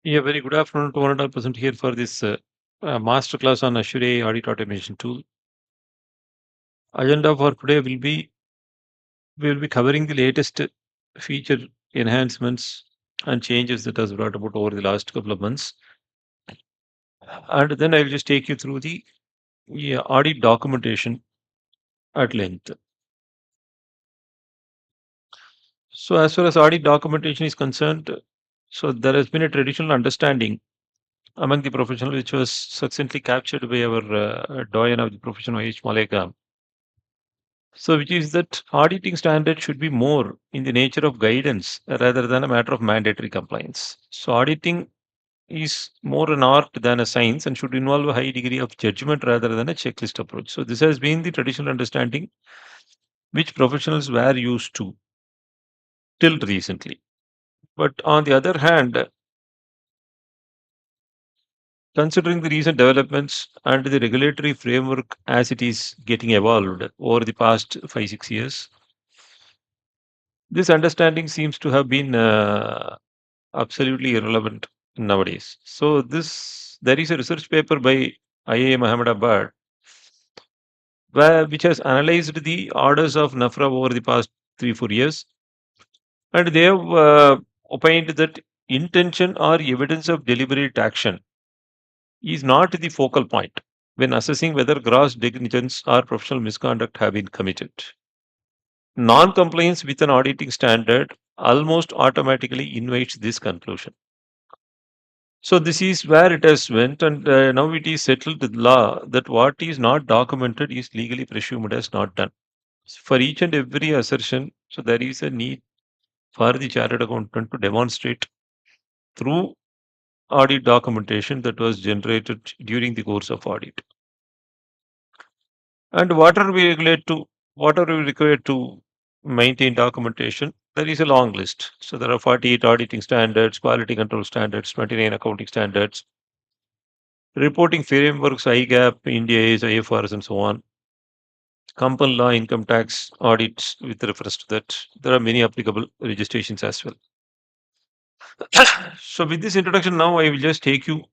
Yeah, very good afternoon to 100% here for this masterclass on Azure AI Audit Automation tool. Agenda for today we will be covering the latest feature enhancements and changes that has brought about over the last couple of months, and then I will just take you through the audit documentation at length. So, as far as audit documentation is concerned, so there has been a traditional understanding among the professionals, which was succinctly captured by our doyen of the profession, H. Malekam. So, which is that auditing standards should be more in the nature of guidance rather than a matter of mandatory compliance. So, auditing is more an art than a science and should involve a high degree of judgment rather than a checklist approach. So, this has been the traditional understanding which professionals were used to till recently. But on the other hand, considering the recent developments and the regulatory framework as it is getting evolved over the past 5 6 years, this understanding seems to have been absolutely irrelevant nowadays. So this there is a research paper by IIM Ahmedabad which has analyzed the orders of NAFRA over the past 3 4 years, and they have opined that intention or evidence of deliberate action is not the focal point when assessing whether gross negligence or professional misconduct have been committed. Non-compliance with an auditing standard almost automatically invites this conclusion. So this is where it has went, and now it is settled with law that what is not documented is legally presumed as not done. For each and every assertion, so there is a need for the chartered accountant to demonstrate through audit documentation that was generated during the course of audit. And what are we required to maintain documentation? There is a long list. So there are 48 auditing standards, quality control standards, 29 accounting standards, reporting frameworks, IGAP, India is IFRS, and so on. Company law, income tax audits with reference to that. There are many applicable registrations as well. So, with this introduction, now I will just take you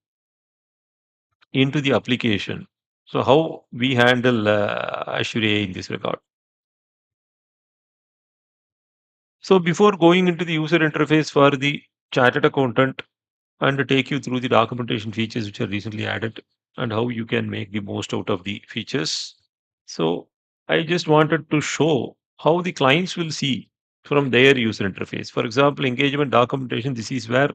into the application. So, how we handle Azure AI in this regard. So, before going into the user interface for the chartered accountant and take you through the documentation features which are recently added and how you can make the most out of the features. So I just wanted to show how the clients will see from their user interface. For example, engagement documentation, this is where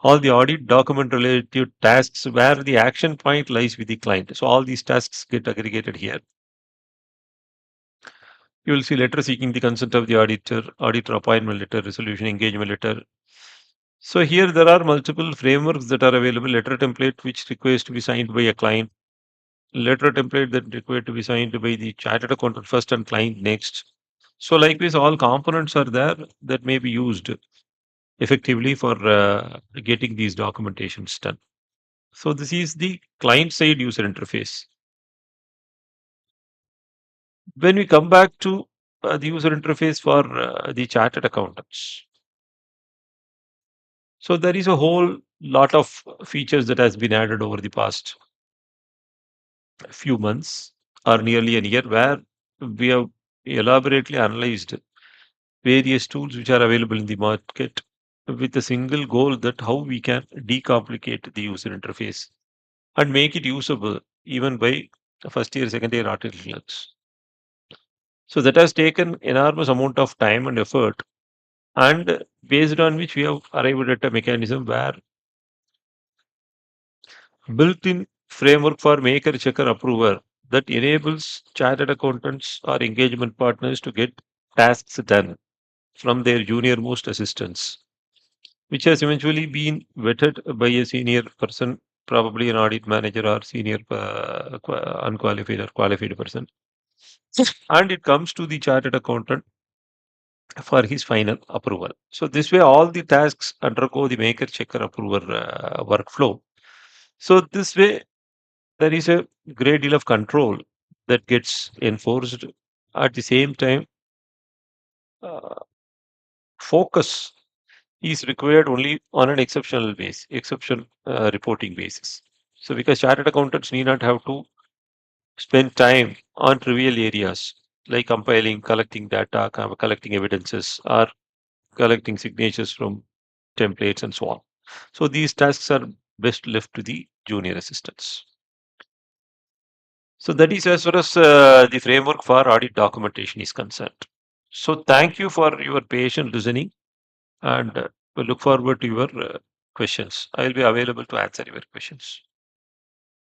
all the audit document related tasks where the action point lies with the client. So all these tasks get aggregated here. You will see letter seeking the consent of the auditor appointment letter, resolution engagement letter. So here there are multiple frameworks that are available. Letter template which requires to be signed by a client, letter template that required to be signed by the chartered accountant first and client next. So likewise, all components are there that may be used effectively for getting these documentations done. So this is the client side user interface. When we come back to the user interface for the chartered accountants, so there is a whole lot of features that has been added over the past few months or nearly a year, where we have elaborately analyzed various tools which are available in the market with a single goal that how we can decomplicate the user interface and make it usable even by first year, second year articles. So that has taken enormous amount of time and effort, and based on which we have arrived at a mechanism where built-in framework for maker checker approver that enables chartered accountants or engagement partners to get tasks done from their junior most assistants, which has eventually been vetted by a senior person, probably an audit manager or senior unqualified or qualified person. And it comes to the chartered accountant for his final approval. So this way, all the tasks undergo the maker checker approver workflow. So this way, there is a great deal of control that gets enforced. At the same time, uh, focus is required only on an exception reporting basis. So, because chartered accountants need not have to spend time on trivial areas like compiling, collecting data, collecting evidences, or collecting signatures from templates and so on. So, these tasks are best left to the junior assistants. So, that is as far as the framework for audit documentation is concerned. So, thank you for your patient listening, and we look forward to your questions. I will be available to answer your questions.